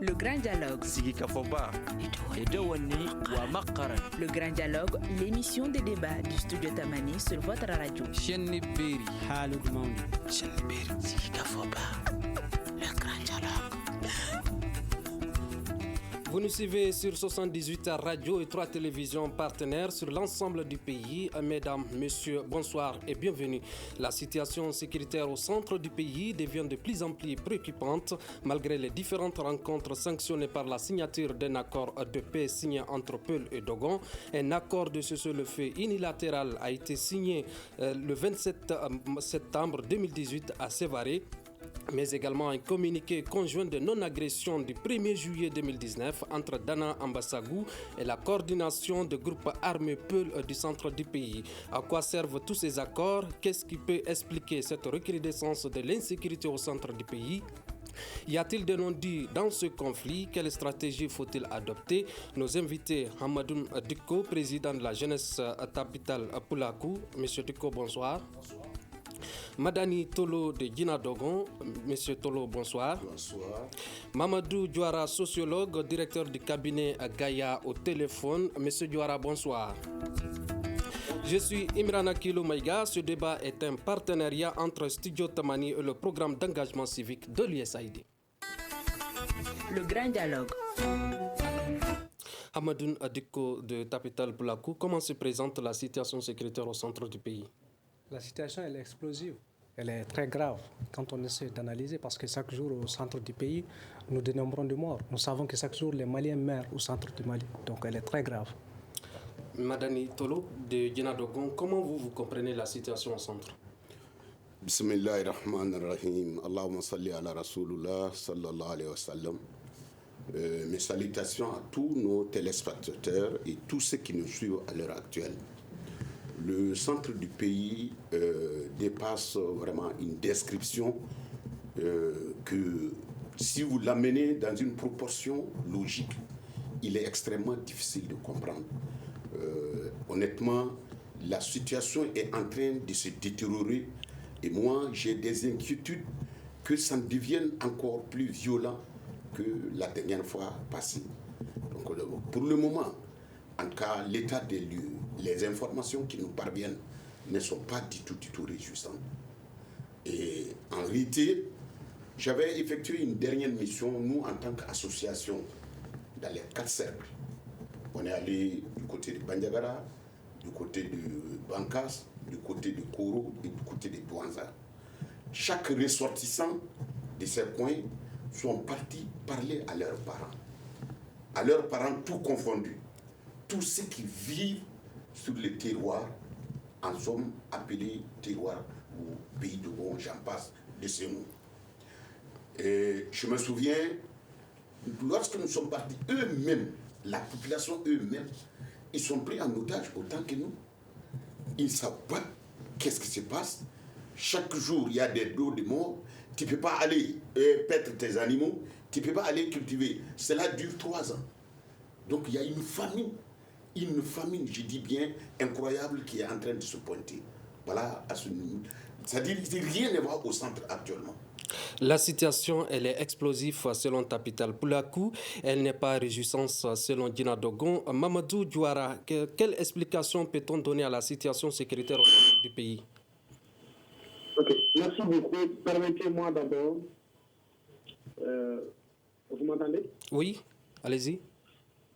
Le Grand Dialogue. Sigi Kafoba. Le Grand Dialogue, l'émission des débats du studio Tamani sur votre radio. Sigi Kafoba. Le Grand Dialogue. Vous nous suivez sur 78 radios et 3 télévisions partenaires sur l'ensemble du pays. Mesdames, messieurs, bonsoir et bienvenue. La situation sécuritaire au centre du pays devient de plus en plus préoccupante malgré les différentes rencontres sanctionnées par la signature d'un accord de paix signé entre Peul et Dogon. Un accord de cessez-le-feu unilatéral a été signé le 27 septembre 2018 à Sévaré, mais également un communiqué conjoint de non-agression du 1er juillet 2019 entre Dana Ambassagou et la coordination de groupes armés Peul du centre du pays. À quoi servent tous ces accords? Qu'est-ce qui peut expliquer cette recrudescence de l'insécurité au centre du pays? Y a-t-il des non-dits dans ce conflit? Quelle stratégie faut-il adopter? Nos invités, Hamadoun Diko, président de la jeunesse capitale Poulakou. Monsieur Diko, bonsoir. Bonsoir. Madani Tolo de Guina Dogon. Monsieur Tolo, bonsoir. Bonsoir. Mamadou Diouara, sociologue, directeur du cabinet Gaïa au téléphone. Monsieur Diouara, bonsoir. Je suis Imrana Kilo Maïga. Ce débat est un partenariat entre Studio Tamani et le programme d'engagement civique de l'USAID. Le Grand Dialogue. Hamadoun Adiko de Tapital Poulakou, comment se présente la situation sécuritaire au centre du pays? La situation elle est explosive, elle est très grave quand on essaie d'analyser parce que chaque jour au centre du pays, nous dénombrons de morts. Nous savons que chaque jour les Maliens meurent au centre du Mali, donc elle est très grave. Madani Tolo de Guina Dogon, comment vous comprenez la situation au centre? Bismillahirrahmanirrahim. Allahumma salli ala Rasulullah sallallahu alayhi wa sallam. Mes salutations à tous nos téléspectateurs et tous ceux qui nous suivent à l'heure actuelle. Le centre du pays dépasse vraiment une description que si vous l'amenez dans une proportion logique, il est extrêmement difficile de comprendre. Honnêtement, la situation est en train de se détériorer et moi j'ai des inquiétudes que ça ne devienne encore plus violent que la dernière fois passée. Donc, pour le moment, en tout cas, l'état des lieux, les informations qui nous parviennent ne sont pas du tout réjouissantes. Et en réalité, j'avais effectué une dernière mission, nous, en tant qu'association, dans les 4 cercles. On est allé du côté de Bandiagara, du côté de Bankas, du côté de Koro et du côté de Douanza. Chaque ressortissant de ces coins sont partis parler à leurs parents tout confondus. Tous ceux qui vivent sur le terroir, en somme appelés terroir ou pays de bon, j'en passe de ces mots. Et je me souviens, lorsque nous sommes partis, eux-mêmes, la population eux-mêmes, ils sont pris en otage autant que nous. Ils ne savent pas qu'est-ce qui se passe. Chaque jour, il y a des dos de morts. Tu ne peux pas aller paître tes animaux, tu ne peux pas aller cultiver. Cela dure 3 ans. Donc il y a une famine, je dis bien, incroyable qui est en train de se pointer. Voilà, à ce niveau. C'est-à-dire que rien ne va au centre actuellement. La situation, elle est explosive selon Tapital Poulakou. Elle n'est pas réjouissante selon Guina Dogon. Mamadou Diouara, quelle explication peut-on donner à la situation sécuritaire au centre du pays? Ok, merci beaucoup. Permettez-moi d'abord... vous m'entendez? Oui, allez-y.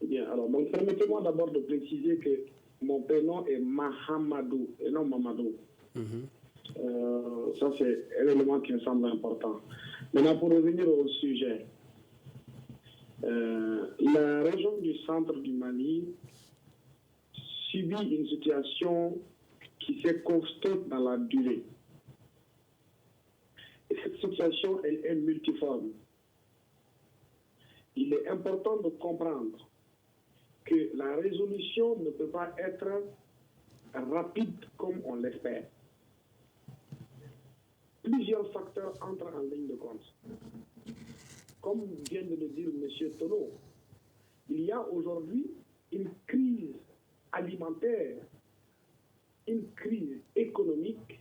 Bien, alors, donc permettez-moi d'abord de préciser que mon prénom est Mahamadou et non Mamadou. Ça, c'est un élément qui me semble important. Maintenant, pour revenir au sujet, la région du centre du Mali subit une situation qui s'est constante dans la durée. Et cette situation, elle est multiforme. Il est important de comprendre que la résolution ne peut pas être rapide comme on l'espère. Plusieurs facteurs entrent en ligne de compte. Comme vient de le dire M. Tolo, il y a aujourd'hui une crise alimentaire, une crise économique,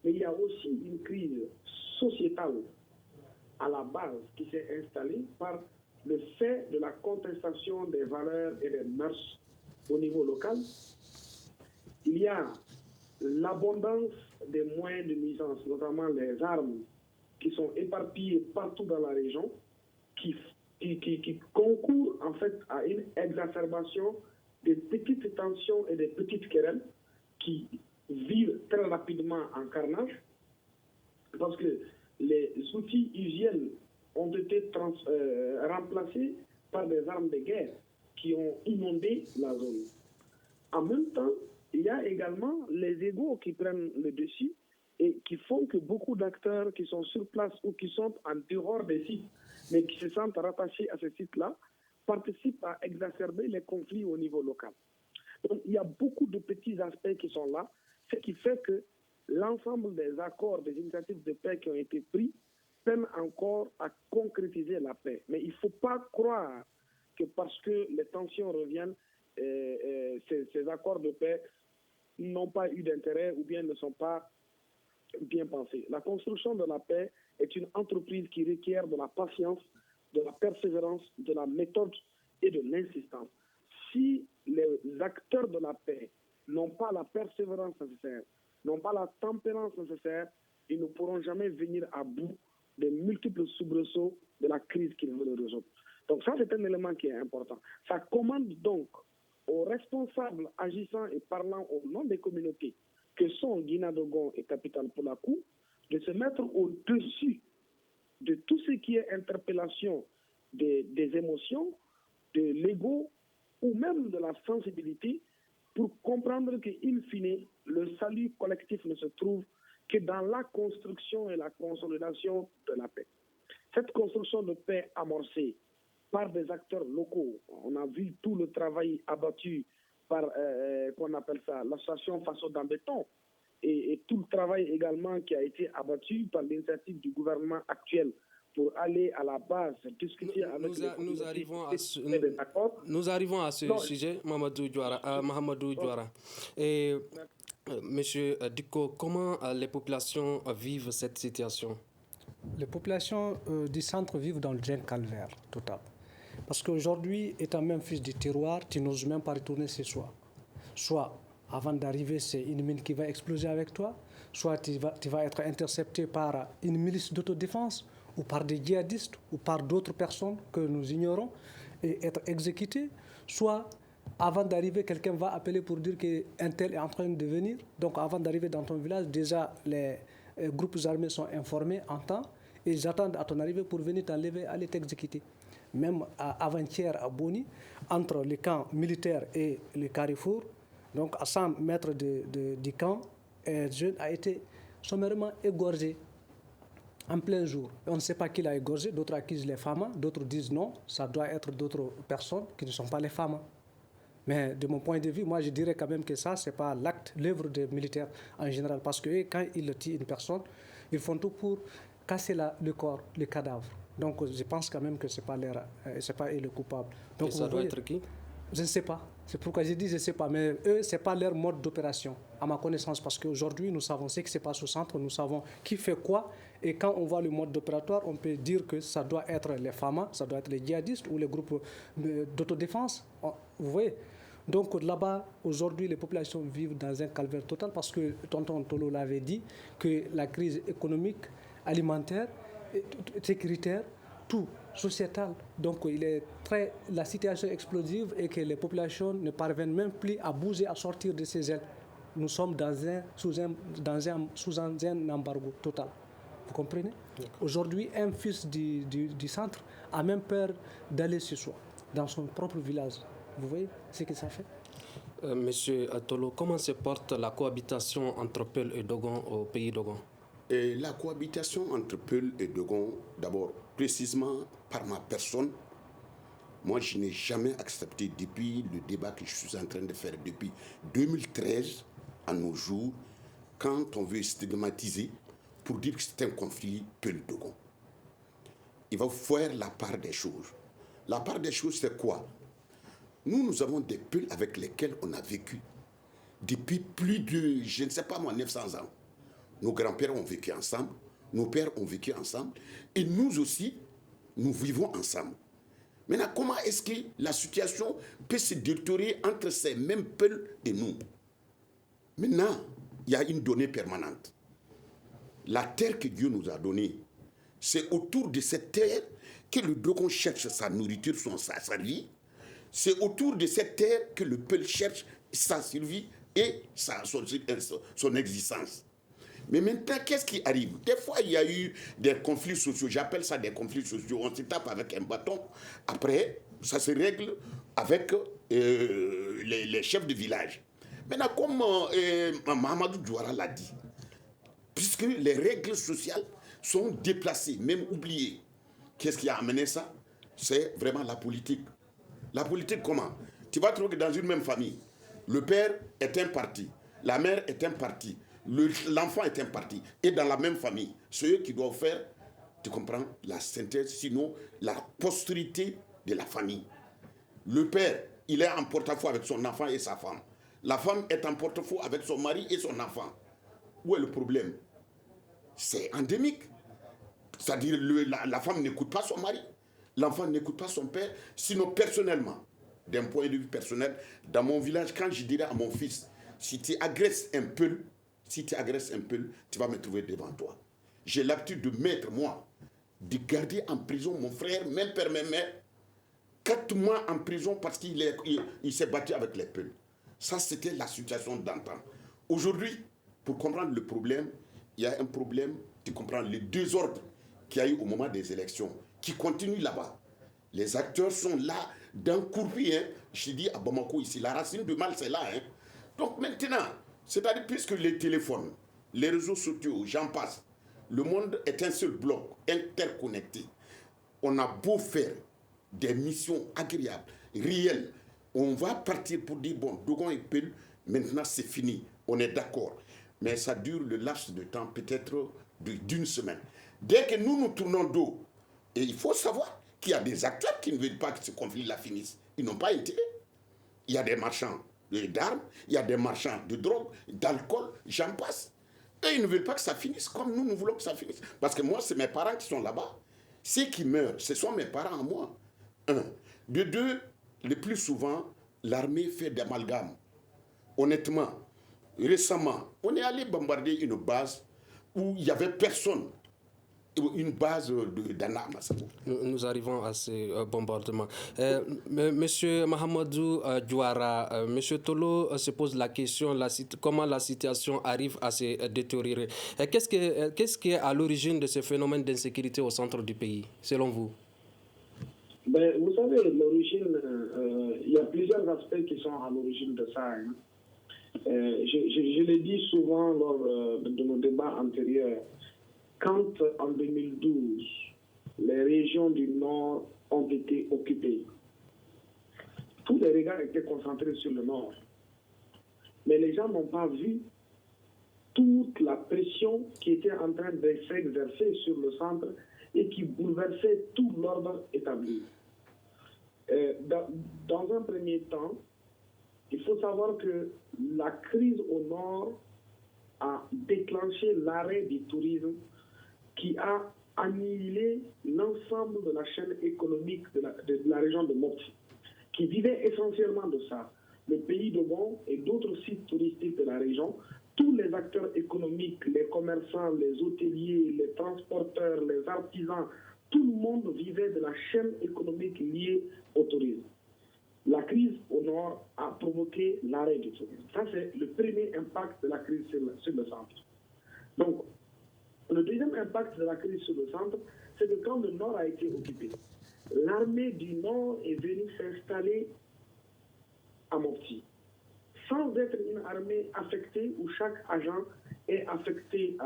mais il y a aussi une crise sociétale à la base qui s'est installée par le fait de la contestation des valeurs et des mœurs au niveau local. Il y a l'abondance des moyens de nuisance, notamment les armes, qui sont éparpillées partout dans la région, qui concourent en fait à une exacerbation des petites tensions et des petites querelles qui vivent très rapidement en carnage, parce que les outils usuels ont été remplacés par des armes de guerre qui ont inondé la zone. En même temps, il y a également les égos qui prennent le dessus et qui font que beaucoup d'acteurs qui sont sur place ou qui sont en dehors des sites, mais qui se sentent rattachés à ces sites-là, participent à exacerber les conflits au niveau local. Donc, il y a beaucoup de petits aspects qui sont là, ce qui fait que l'ensemble des accords, des initiatives de paix qui ont été pris peinent encore à concrétiser la paix. Mais il ne faut pas croire que parce que les tensions reviennent, ces accords de paix n'ont pas eu d'intérêt ou bien ne sont pas bien pensés. La construction de la paix est une entreprise qui requiert de la patience, de la persévérance, de la méthode et de l'insistance. Si les acteurs de la paix n'ont pas la persévérance nécessaire, n'ont pas la tempérance nécessaire, ils ne pourront jamais venir à bout des multiples soubresauts de la crise qu'ils veulent résoudre. Donc ça, c'est un élément qui est important. Ça commande donc aux responsables agissant et parlant au nom des communautés que sont Guinadogon et Capitale Poulakou de se mettre au-dessus de tout ce qui est interpellation des émotions, de l'ego ou même de la sensibilité pour comprendre qu'in fine, le salut collectif ne se trouve que dans la construction et la consolidation de la paix. Cette construction de paix amorcée par des acteurs locaux, on a vu tout le travail abattu par, qu'on appelle ça, l'association Faso d'Ambéton, et tout le travail également qui a été abattu par l'initiative du gouvernement actuel pour aller à la base, discuter avec nous arrivons à ce sujet, Mahamadou Diawara. Et Monsieur Diko, comment les populations vivent cette situation? Les populations du centre vivent dans le jeune calvaire total. Parce qu'aujourd'hui, étant même fils du terroir, tu n'oses même pas retourner chez soi. Soit, avant d'arriver, c'est une mine qui va exploser avec toi, soit tu vas être intercepté par une milice d'autodéfense, ou par des djihadistes, ou par d'autres personnes que nous ignorons, et être exécuté, soit avant d'arriver, quelqu'un va appeler pour dire qu'un tel est en train de venir. Donc avant d'arriver dans ton village, déjà les groupes armés sont informés en temps et ils attendent à ton arrivée pour venir t'enlever, aller t'exécuter. Même avant-hier à Boni, entre le camp militaire et le carrefour, donc à 100 mètres du camp, un jeune a été sommairement égorgé en plein jour. On ne sait pas qui l'a égorgé, d'autres accusent les femmes, d'autres disent non, ça doit être d'autres personnes qui ne sont pas les femmes. Mais de mon point de vue, moi je dirais quand même que ça, ce n'est pas l'acte, l'œuvre des militaires en général. Parce que quand ils tuent une personne, ils font tout pour casser le corps, le cadavre. Donc je pense quand même que ce n'est pas eux le coupable. Donc, et ça doit être qui? Je ne sais pas. C'est pourquoi j'ai dit je ne sais pas. Mais eux, ce n'est pas leur mode d'opération, à ma connaissance. Parce qu'aujourd'hui, nous savons ce qui se passe au centre, nous savons qui fait quoi. Et quand on voit le mode opératoire, on peut dire que ça doit être les FAMA, ça doit être les djihadistes ou les groupes d'autodéfense. Vous voyez? Donc là-bas, aujourd'hui, les populations vivent dans un calvaire total parce que tonton Tolo l'avait dit, que la crise économique, alimentaire, sécuritaire, tout, sociétal. Donc la situation est explosive et que les populations ne parviennent même plus à bouger, à sortir de ces ailes. Nous sommes sous un embargo total. Vous comprenez? Aujourd'hui, un fils du centre a même peur d'aller chez soi, dans son propre village. Vous voyez ce que ça fait? Monsieur Tolo, comment se porte la cohabitation entre Peul et Dogon au pays Dogon? La cohabitation entre Peul et Dogon, d'abord, précisément par ma personne, moi je n'ai jamais accepté depuis le débat que je suis en train de faire depuis 2013 à nos jours, quand on veut stigmatiser pour dire que c'est un conflit Peul-Dogon. Il va faire la part des choses. La part des choses, c'est quoi? Nous avons des Peuls avec lesquels on a vécu depuis plus de, je ne sais pas moi, 900 ans. Nos grands-pères ont vécu ensemble, nos pères ont vécu ensemble, et nous aussi, nous vivons ensemble. Maintenant, comment est-ce que la situation peut se détériorer entre ces mêmes peuples et nous? Maintenant, il y a une donnée permanente. La terre que Dieu nous a donnée, c'est autour de cette terre que le Dogon cherche sa nourriture, sa vie. C'est autour de cette terre que le peuple cherche sa survie et son existence. Mais maintenant, qu'est-ce qui arrive? Des fois, il y a eu des conflits sociaux. J'appelle ça des conflits sociaux. On se tape avec un bâton. Après, ça se règle avec les chefs de village. Maintenant, comme Mahamadou Douara l'a dit, puisque les règles sociales sont déplacées, même oubliées, qu'est-ce qui a amené ça? C'est vraiment la politique. La politique, comment? Tu vas trouver que dans une même famille, le père est un parti, la mère est un parti, l'enfant est un parti. Et dans la même famille, c'est eux qui doivent faire, tu comprends, la synthèse, sinon la postérité de la famille. Le père, il est en porte-à-faux avec son enfant et sa femme. La femme est en porte-à-faux avec son mari et son enfant. Où est le problème? C'est endémique. C'est-à-dire la femme n'écoute pas son mari, l'enfant n'écoute pas son père. Sinon, personnellement, d'un point de vue personnel, dans mon village, quand je dirais à mon fils, si tu agresses un peu, tu vas me trouver devant toi. J'ai l'habitude de mettre, moi, de garder en prison mon frère, même père, même mère, 4 mois en prison parce qu'il s'est battu avec les peuples. Ça, c'était la situation d'antan. Aujourd'hui, pour comprendre le problème, il y a un problème, tu comprends, le désordre qu'il y a eu au moment des élections, qui continue là-bas. Les acteurs sont là, dans Kourpi, hein. Je dis à Bamako ici, la racine du mal, c'est là. Hein. Donc maintenant, c'est-à-dire puisque les téléphones, les réseaux sociaux, j'en passe, le monde est un seul bloc, interconnecté. On a beau faire des missions agréables, réelles, on va partir pour dire, bon, Dogon et Peul, maintenant c'est fini, on est d'accord. Mais ça dure le laps de temps, peut-être d'une semaine. Dès que nous nous tournons dos, et il faut savoir qu'il y a des acteurs qui ne veulent pas que ce conflit-là finisse. Ils n'ont pas intérêt. Il y a des marchands d'armes, il y a des marchands de drogue, d'alcool, j'en passe. Et ils ne veulent pas que ça finisse comme nous voulons que ça finisse. Parce que moi, c'est mes parents qui sont là-bas. Ceux qui meurent, ce sont mes parents à moi. 1. De 2, le plus souvent, l'armée fait des amalgames. Honnêtement, récemment, on est allé bombarder une base où il n'y avait personne. Une base d'Anam. Nous arrivons à ces bombardements. Monsieur Mahamadou Douara, Monsieur Tolo se pose la question comment la situation arrive à se détériorer. Qu'est-ce qui est à l'origine de ce phénomène d'insécurité au centre du pays, selon vous? Vous savez, l'origine, il y a plusieurs aspects qui sont à l'origine de ça. Hein. Je l'ai dit souvent lors de nos débats antérieurs. Quand, en 2012, les régions du Nord ont été occupées, tous les regards étaient concentrés sur le Nord. Mais les gens n'ont pas vu toute la pression qui était en train de s'exercer sur le centre et qui bouleversait tout l'ordre établi. Dans un premier temps, il faut savoir que la crise au Nord a déclenché l'arrêt du tourisme qui a annihilé l'ensemble de la chaîne économique de la région de Mopti, qui vivait essentiellement de ça. Le pays de Bon et d'autres sites touristiques de la région, tous les acteurs économiques, les commerçants, les hôteliers, les transporteurs, les artisans, tout le monde vivait de la chaîne économique liée au tourisme. La crise au Nord a provoqué l'arrêt du tourisme. Ça, c'est le premier impact de la crise sur le centre. Donc, le deuxième impact de la crise sur le centre, c'est que quand le Nord a été occupé, l'armée du Nord est venue s'installer à Mopti, sans être une armée affectée où chaque agent est affecté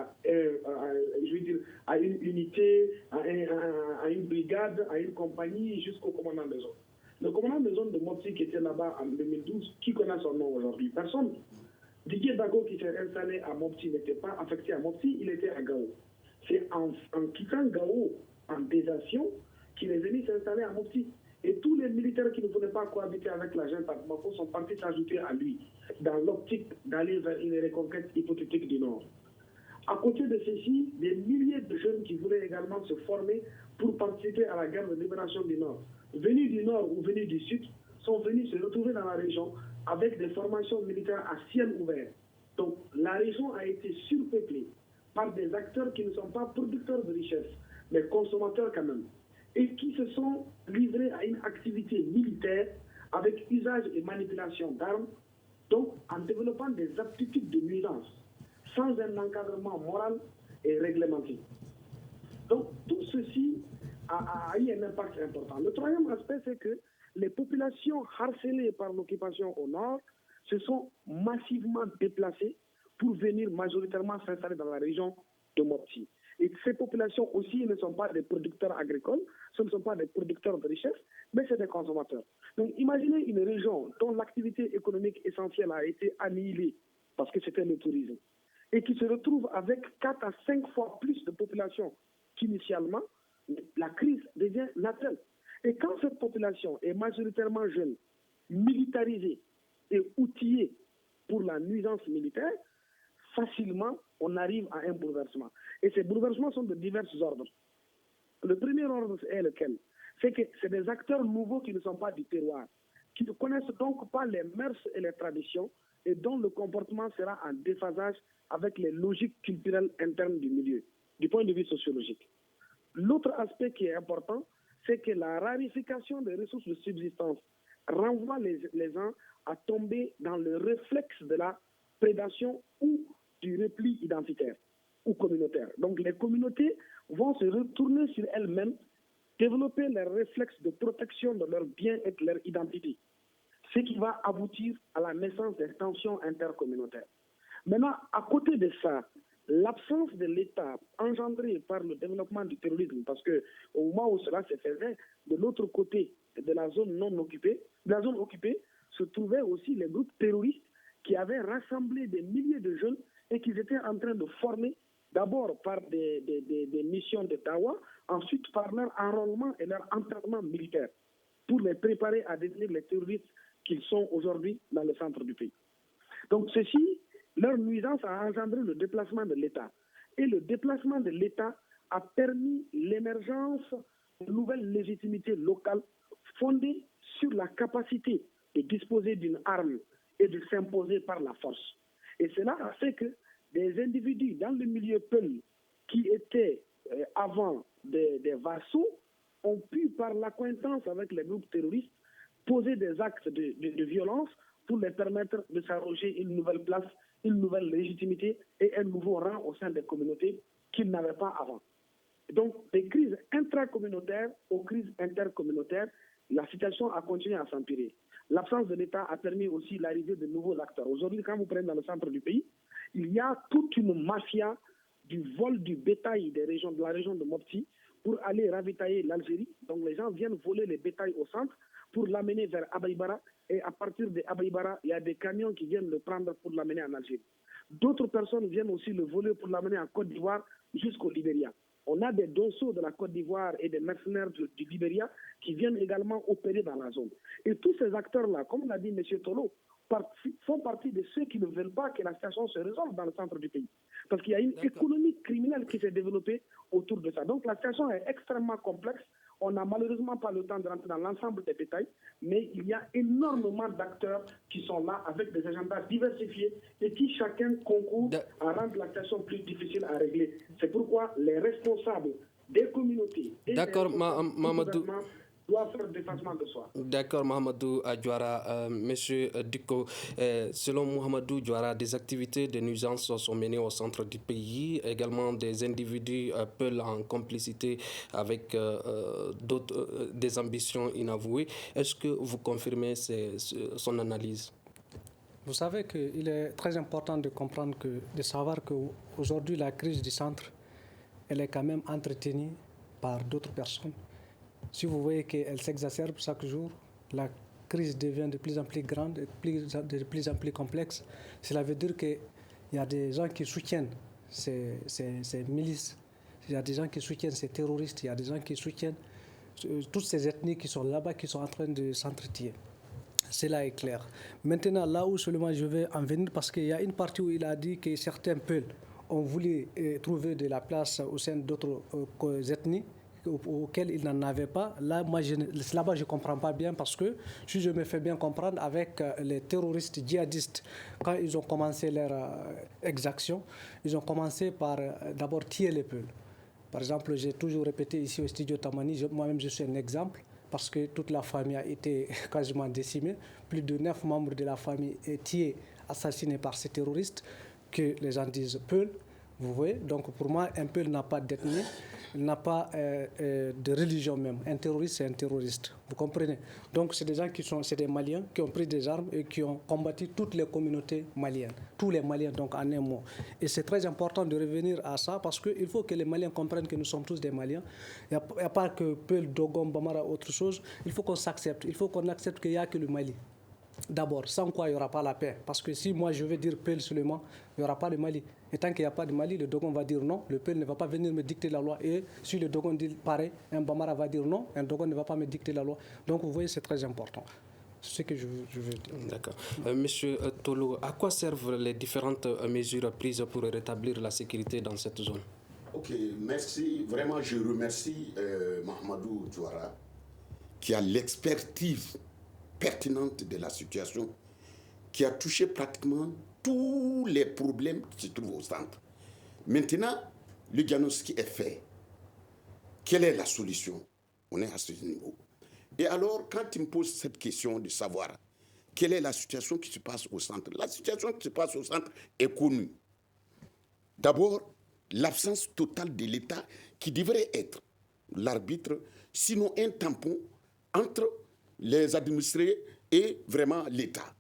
à une unité, à une brigade, à une compagnie, jusqu'au commandant de zone. Le commandant de zone de Mopti qui était là-bas en 2012, qui connaît son nom aujourd'hui? Personne. Didier Dago qui s'est installé à Mopti n'était pas affecté à Mopti, il était à Gao. C'est en quittant Gao en désertion qu'il est venu s'installer à Mopti. Et tous les militaires qui ne voulaient pas cohabiter avec la junte à Bamako sont partis s'ajouter à lui, dans l'optique d'aller vers une reconquête hypothétique du Nord. À côté de ceci, des milliers de jeunes qui voulaient également se former pour participer à la guerre de libération du Nord. venus du nord ou venus du sud, sont venus se retrouver dans la région avec des formations militaires à ciel ouvert. Donc la région a été surpeuplée par des acteurs qui ne sont pas producteurs de richesse, mais consommateurs quand même, et qui se sont livrés à une activité militaire avec usage et manipulation d'armes, donc en développant des aptitudes de nuisance, sans un encadrement moral et réglementé. Donc tout ceci a eu un impact important. Le troisième aspect, c'est que les populations harcelées par l'occupation au nord se sont massivement déplacées pour venir majoritairement s'installer dans la région de Mopti. Et ces populations aussi ne sont pas des producteurs agricoles, ce ne sont pas des producteurs de richesse, mais c'est des consommateurs. Donc imaginez une région dont l'activité économique essentielle a été annihilée parce que c'était le tourisme, et qui se retrouve avec 4 à 5 fois plus de population qu'initialement, la crise devient naturelle. Et quand cette population est majoritairement jeune, militarisée et outillée pour la nuisance militaire, facilement, on arrive à un bouleversement. Et ces bouleversements sont de divers ordres. Le premier ordre est lequel? C'est que c'est des acteurs nouveaux qui ne sont pas du terroir, qui ne connaissent donc pas les mœurs et les traditions, et dont le comportement sera en déphasage avec les logiques culturelles internes du milieu, du point de vue sociologique. L'autre aspect qui est important, c'est que la raréfaction des ressources de subsistance renvoie les gens à tomber dans le réflexe de la prédation ou du repli identitaire ou communautaire. Donc les communautés vont se retourner sur elles-mêmes, développer les réflexes de protection de leurs biens et de leur identité, ce qui va aboutir à la naissance des tensions intercommunautaires. Maintenant, à côté de ça, l'absence de l'État engendrée par le développement du terrorisme, parce qu'au moment où cela se faisait, de l'autre côté de la zone non occupée, de la zone occupée, se trouvaient aussi les groupes terroristes qui avaient rassemblé des milliers de jeunes et qui étaient en train de former, d'abord par des missions de Dawa, ensuite par leur enrôlement et leur entraînement militaire, pour les préparer à devenir les terroristes qu'ils sont aujourd'hui dans le centre du pays. Donc ceci, leur nuisance a engendré le déplacement de l'État. Et le déplacement de l'État a permis l'émergence de nouvelles légitimités locales fondées sur la capacité de disposer d'une arme et de s'imposer par la force. Et cela a fait que des individus dans le milieu Peul qui étaient avant des vassaux ont pu, par l'accointance avec les groupes terroristes, poser des actes de violence pour les permettre de s'arroger une nouvelle place, une nouvelle légitimité et un nouveau rang au sein des communautés qu'ils n'avaient pas avant. Donc, des crises intracommunautaires aux crises intercommunautaires, la situation a continué à s'empirer. L'absence de l'État a permis aussi l'arrivée de nouveaux acteurs. Aujourd'hui, quand vous prenez dans le centre du pays, il y a toute une mafia du vol du bétail de la région de Mopti pour aller ravitailler l'Algérie. Donc, les gens viennent voler les bétails au centre pour l'amener vers Abaïbara. Et à partir de Abaïbara, il y a des camions qui viennent le prendre pour l'amener en Algérie. D'autres personnes viennent aussi le voler pour l'amener en Côte d'Ivoire jusqu'au Libéria. On a des dossos de la Côte d'Ivoire et des mercenaires du Libéria qui viennent également opérer dans la zone. Et tous ces acteurs-là, comme l'a dit M. Tolo, font partie de ceux qui ne veulent pas que la situation se résolve dans le centre du pays. Parce qu'il y a une économie criminelle qui s'est développée autour de ça. Donc la situation est extrêmement complexe. On n'a malheureusement pas le temps de rentrer dans l'ensemble des détails, mais il y a énormément d'acteurs qui sont là avec des agendas diversifiés et qui chacun concourt à rendre la situation plus difficile à régler. C'est pourquoi les responsables des communautés et des Mamadou doivent faire dépassement de soi. D'accord, Mohamedou Diawara. Monsieur Diko, selon Mohamedou Diawara, des activités de nuisance sont menées au centre du pays. Également, des individus peuvent en complicité avec des ambitions inavouées. Est-ce que vous confirmez son analyse? Vous savez qu'il est très important de comprendre de savoir qu'aujourd'hui, la crise du centre, elle est quand même entretenue par d'autres personnes. Si vous voyez qu'elle s'exacerbe chaque jour, la crise devient de plus en plus grande, de plus en plus complexe. Cela veut dire qu'il y a des gens qui soutiennent ces milices, il y a des gens qui soutiennent ces terroristes, il y a des gens qui soutiennent toutes ces ethnies qui sont là-bas, qui sont en train de s'entretuer. Cela est clair. Maintenant, là où seulement je vais en venir, parce qu'il y a une partie où il a dit que certains peuples ont voulu trouver de la place au sein d'autres ethnies, auquel ils n'en avaient pas. Là-bas, je ne comprends pas bien parce que, si je me fais bien comprendre, avec les terroristes djihadistes, quand ils ont commencé leur exaction, ils ont commencé par d'abord tuer les Peuls. Par exemple, j'ai toujours répété ici au studio Tamani, moi-même je suis un exemple, parce que toute la famille a été quasiment décimée. Plus de 9 membres de la famille sont tués, assassinés par ces terroristes, que les gens disent Peuls. Vous voyez, donc pour moi, un Peul n'a pas d'ethnie, il n'a pas de religion même. Un terroriste, c'est un terroriste. Vous comprenez? Donc c'est des gens c'est des Maliens qui ont pris des armes et qui ont combattu toutes les communautés maliennes. Tous les Maliens, donc en un mot. Et c'est très important de revenir à ça parce qu'il faut que les Maliens comprennent que nous sommes tous des Maliens. Il n'y a pas que Peul, Dogon, Bamara, autre chose. Il faut qu'on s'accepte. Il faut qu'on accepte qu'il n'y a que le Mali. D'abord, sans quoi il n'y aura pas la paix. Parce que si moi je veux dire Peul seulement, il n'y aura pas de Mali. Et tant qu'il n'y a pas de Mali, le Dogon va dire non, le Peul ne va pas venir me dicter la loi. Et si le Dogon dit pareil, un Bambara va dire non, un Dogon ne va pas me dicter la loi. Donc vous voyez, c'est très important. C'est ce que je veux dire. D'accord. Monsieur Tolo, à quoi servent les différentes mesures prises pour rétablir la sécurité dans cette zone? Ok, merci. Vraiment, je remercie Mahamadou Diawara qui a l'expertise pertinente de la situation, qui a touché pratiquement tous les problèmes qui se trouvent au centre. Maintenant, le diagnostic est fait. Quelle est la solution? On est à ce niveau. Et alors, quand tu me poses cette question de savoir quelle est la situation qui se passe au centre, la situation qui se passe au centre est connue. D'abord, l'absence totale de l'État qui devrait être l'arbitre, sinon un tampon entre les administrés et vraiment l'État.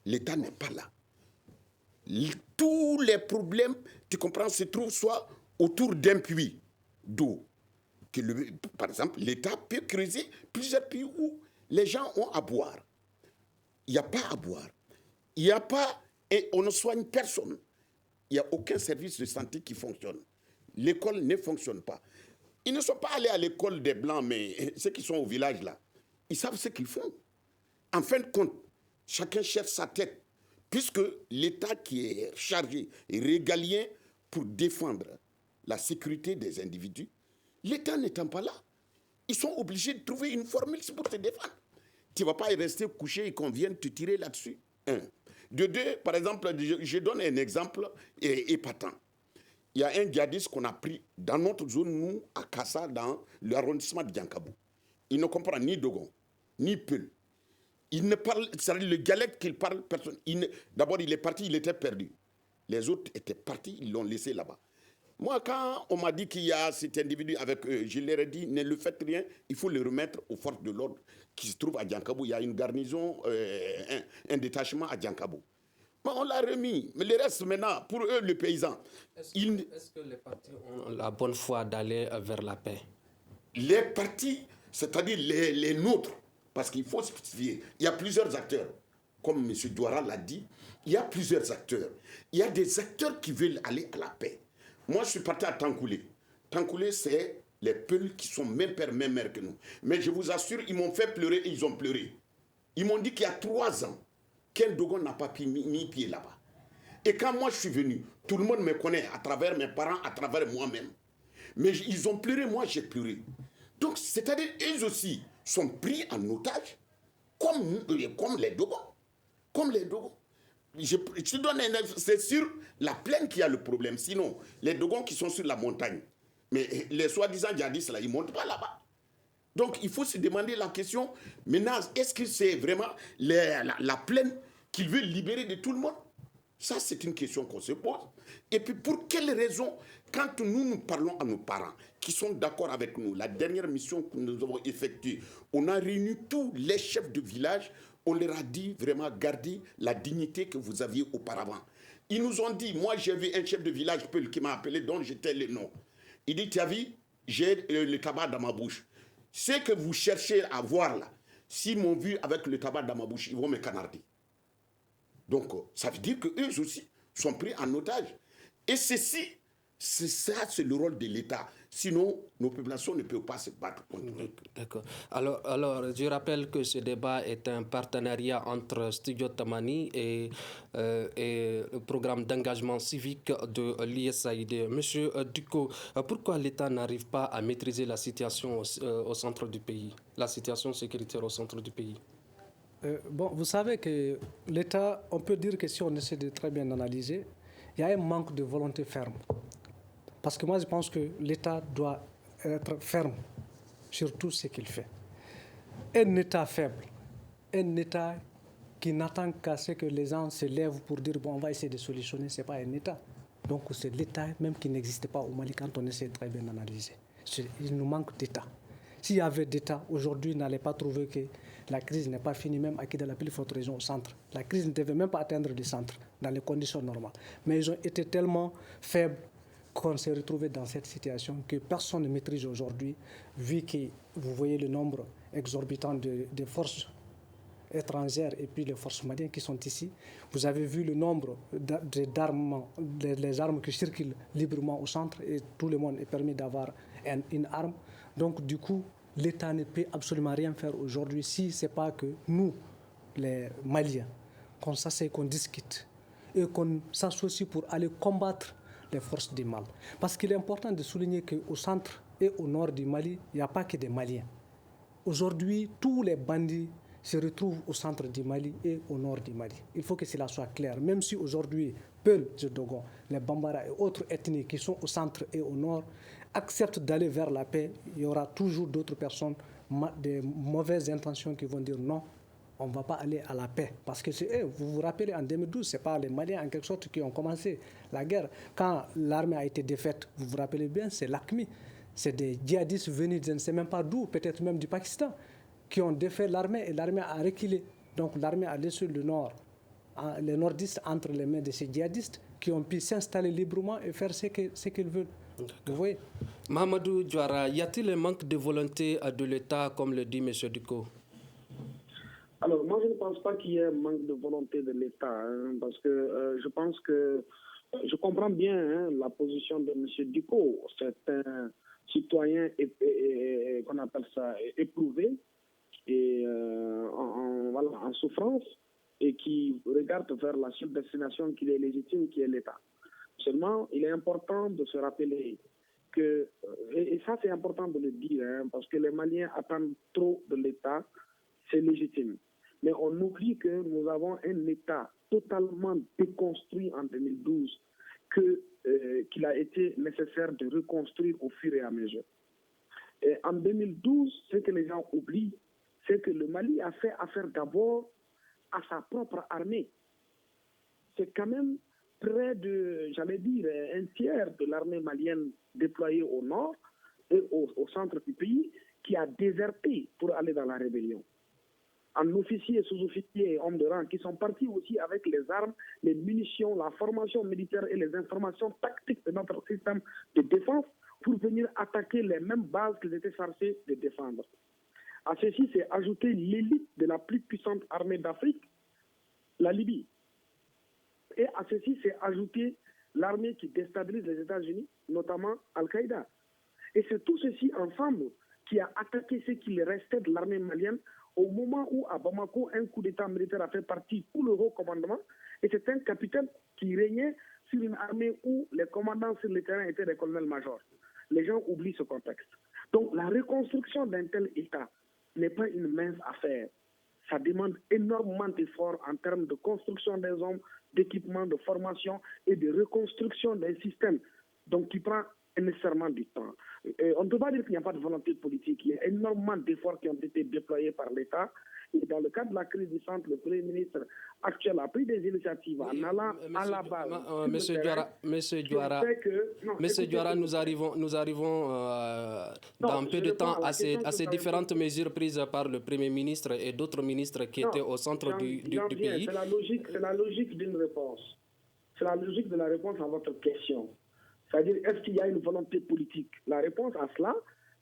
L'État n'est pas là. Tous les problèmes, tu comprends, se trouvent soit autour d'un puits d'eau. Par exemple, l'État peut creuser plusieurs puits où les gens ont à boire. Il n'y a pas à boire. Il n'y a pas, et on ne soigne personne. Il n'y a aucun service de santé qui fonctionne. L'école ne fonctionne pas. Ils ne sont pas allés à l'école des Blancs, mais ceux qui sont au village là, ils savent ce qu'ils font. En fin de compte, chacun cherche sa tête, puisque l'État qui est chargé et régalien pour défendre la sécurité des individus, l'État n'étant pas là, ils sont obligés de trouver une formule pour se défendre. Tu ne vas pas y rester couché et qu'on vienne te tirer là-dessus. Un. De deux, par exemple, je donne un exemple épatant. Il y a un djihadiste qu'on a pris dans notre zone, nous, à Kassa, dans l'arrondissement de Diankabou. Il ne comprend ni Dogon, ni Peul. Il ne parle, c'est-à-dire le dialecte qu'il parle, personne. D'abord, il est parti, il était perdu. Les autres étaient partis, ils l'ont laissé là-bas. Moi, quand on m'a dit qu'il y a cet individu avec eux, je leur ai dit, ne le faites rien, il faut le remettre aux forces de l'ordre qui se trouvent à Diankabou. Il y a une garnison, un détachement à Diankabou. Mais on l'a remis. Mais le reste, maintenant, pour eux, les paysans... Est-ce que les partis ont la bonne foi d'aller vers la paix? Les partis, c'est-à-dire les nôtres, parce qu'il faut spécifier, il y a plusieurs acteurs. Comme M. Diawara l'a dit, il y a plusieurs acteurs. Il y a des acteurs qui veulent aller à la paix. Moi, je suis parti à Tankoulé. Tankoulé, c'est les Peuls qui sont même père, même mère que nous. Mais je vous assure, ils m'ont fait pleurer et ils ont pleuré. Ils m'ont dit qu'il y a 3 ans, qu'un Dogon n'a pas mis pied là-bas. Et quand moi je suis venu, tout le monde me connaît à travers mes parents, à travers moi-même. Mais ils ont pleuré, moi j'ai pleuré. Donc, c'est-à-dire, eux aussi sont pris en otage, comme les Dogons. Comme les Dogons. Je te donne un exemple, c'est sur la plaine qu'il y a le problème. Sinon, les Dogons qui sont sur la montagne, mais les soi-disant djihadistes, là, ils ne montent pas là-bas. Donc, il faut se demander la question, maintenant, est-ce que c'est vraiment la plaine qu'ils veulent libérer de tout le monde? Ça, c'est une question qu'on se pose. Et puis, pour quelle raison, quand nous parlons à nos parents qui sont d'accord avec nous, la dernière mission que nous avons effectuée, on a réuni tous les chefs de village, on leur a dit vraiment garder la dignité que vous aviez auparavant. Ils nous ont dit, moi j'ai vu un chef de village qui m'a appelé, dont j'étais le nom. Il dit, tu as vu, j'ai le tabac dans ma bouche. Ce que vous cherchez à voir là, s'ils m'ont vu avec le tabac dans ma bouche, ils vont me canarder. Donc, ça veut dire qu'eux aussi sont pris en otage. Et ceci, C'est ça, c'est le rôle de l'État. Sinon, nos populations ne peuvent pas se battre contre eux. D'accord. Alors, je rappelle que ce débat est un partenariat entre Studio Tamani et le programme d'engagement civique de l'ISAID. Monsieur Ducko, pourquoi l'État n'arrive pas à maîtriser la situation au centre du pays, la situation sécuritaire au centre du pays? Bon, vous savez que l'État, on peut dire que si on essaie de très bien analyser, il y a un manque de volonté ferme. Parce que moi, je pense que l'État doit être ferme sur tout ce qu'il fait. Un État faible, un État qui n'attend qu'à ce que les gens se lèvent pour dire bon, on va essayer de solutionner, ce n'est pas un État. Donc c'est l'État même qui n'existe pas au Mali quand on essaie de très bien analyser. Il nous manque d'État. S'il y avait d'État, aujourd'hui, il n'allait pas trouver que la crise n'est pas finie, même à Kidal, la plus forte région au centre. La crise ne devait même pas atteindre le centre dans les conditions normales. Mais ils ont été tellement faibles qu'on s'est retrouvé dans cette situation que personne ne maîtrise aujourd'hui, vu que vous voyez le nombre exorbitant de forces étrangères et puis les forces maliennes qui sont ici. Vous avez vu le nombre d'armes, les armes qui circulent librement au centre et tout le monde est permis d'avoir une arme. Donc du coup, l'État ne peut absolument rien faire aujourd'hui si ce n'est pas que nous, les Maliens, qu'on s'assied, qu'on discute et qu'on s'associe pour aller combattre les forces du mal. Parce qu'il est important de souligner qu'au centre et au nord du Mali, il n'y a pas que des Maliens. Aujourd'hui, tous les bandits se retrouvent au centre du Mali et au nord du Mali. Il faut que cela soit clair. Même si aujourd'hui, Peul, Dogon, les Bambara et autres ethnies qui sont au centre et au nord acceptent d'aller vers la paix, il y aura toujours d'autres personnes de mauvaises intentions qui vont dire non, on ne va pas aller à la paix. Parce que vous vous rappelez, en 2012, ce n'est pas les Maliens en quelque sorte qui ont commencé la guerre. Quand l'armée a été défaite, vous vous rappelez bien, c'est l'AQMI. C'est des djihadistes venus, je ne sais même pas d'où, peut-être même du Pakistan, qui ont défait l'armée et l'armée a reculé. Donc l'armée a laissé le nord, les nordistes entre les mains de ces djihadistes qui ont pu s'installer librement et faire ce qu'ils veulent. Vous voyez? Mahamadou Diawara, y a-t-il un manque de volonté de l'État, comme le dit M. Ducko? Alors, moi, je ne pense pas qu'il y ait un manque de volonté de l'État, parce que je pense que je comprends bien la position de M. Ducko. C'est un citoyen qu'on appelle ça éprouvé et en souffrance et qui regarde vers la seule destination qui est légitime, qui est l'État. Seulement, il est important de se rappeler que, et ça c'est important de le dire, parce que les Maliens attendent trop de l'État, c'est légitime. Mais on oublie que nous avons un État totalement déconstruit en 2012, qu'il a été nécessaire de reconstruire au fur et à mesure. Et en 2012, ce que les gens oublient, c'est que le Mali a fait affaire d'abord à sa propre armée. C'est quand même près de, j'allais dire, un tiers de l'armée malienne déployée au nord et au centre du pays qui a déserté pour aller dans la rébellion. En officiers, sous-officiers et hommes de rang qui sont partis aussi avec les armes, les munitions, la formation militaire et les informations tactiques de notre système de défense pour venir attaquer les mêmes bases qu'ils étaient chargés de défendre. À ceci, c'est ajouter l'élite de la plus puissante armée d'Afrique, la Libye. Et à ceci, c'est ajouter l'armée qui déstabilise les États-Unis, notamment Al-Qaïda. Et c'est tout ceci ensemble qui a attaqué ce qu'il restait de l'armée malienne au moment où à Bamako, un coup d'État militaire a fait partie tout le haut commandement. Et c'est un capitaine qui régnait sur une armée où les commandants sur le terrain étaient des colonels-majors. Les gens oublient ce contexte. Donc la reconstruction d'un tel État n'est pas une mince affaire. Ça demande énormément d'efforts en termes de construction des hommes, d'équipement, de formation et de reconstruction d'un système donc qui prend nécessairement du temps. On ne peut pas dire qu'il n'y a pas de volonté politique. Il y a énormément d'efforts qui ont été déployés par l'État. Et dans le cadre de la crise du centre, le Premier ministre actuel a pris des initiatives en allant à la base. Monsieur Diawara, nous arrivons dans un peu de temps à ces différentes mesures prises par le Premier ministre et d'autres ministres qui étaient au centre du pays. C'est la logique d'une réponse. C'est la logique de la réponse à votre question. C'est-à-dire, est-ce qu'il y a une volonté politique? La réponse à cela,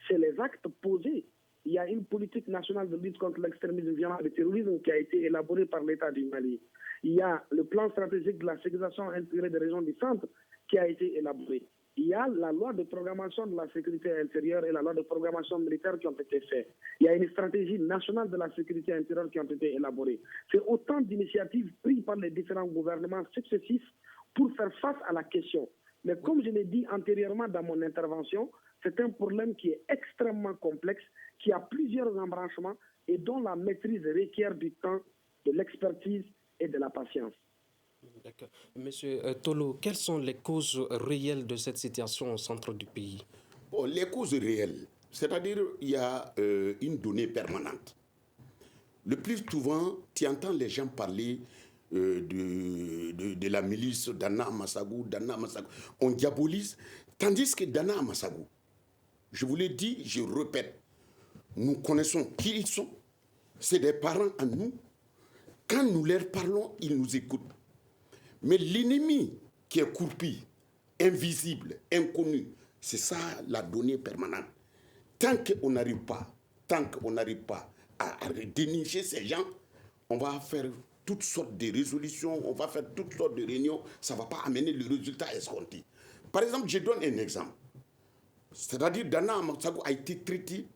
c'est les actes posés. Il y a une politique nationale de lutte contre l'extrémisme violent et le terrorisme qui a été élaborée par l'État du Mali. Il y a le plan stratégique de la sécurisation intégrée des régions du centre qui a été élaboré. il y a la loi de programmation de la sécurité intérieure et la loi de programmation militaire qui ont été faites. Il y a une stratégie nationale de la sécurité intérieure qui ont été élaborées. C'est autant d'initiatives prises par les différents gouvernements successifs pour faire face à la question. Mais comme je l'ai dit antérieurement dans mon intervention, c'est un problème qui est extrêmement complexe, qui a plusieurs embranchements et dont la maîtrise requiert du temps, de l'expertise et de la patience. D'accord. Monsieur Tolo, quelles sont les causes réelles de cette situation au centre du pays? Bon, les causes réelles, c'est-à-dire il y a une donnée permanente. Le plus souvent, tu entends les gens parler de la milice d'Anna Amassagou. On diabolise, tandis que Dana Amassagou, je vous l'ai dit, je répète, nous connaissons qui ils sont. C'est des parents à nous. Quand nous leur parlons, ils nous écoutent. Mais l'ennemi qui est courpi, invisible, inconnu, c'est ça la donnée permanente. Tant qu'on n'arrive pas à dénicher ces gens, on va faire toutes sortes de résolutions, on va faire toutes sortes de réunions, ça ne va pas amener le résultat escompté. Par exemple, je donne un exemple. C'est-à-dire, Dana Amassagou a été traité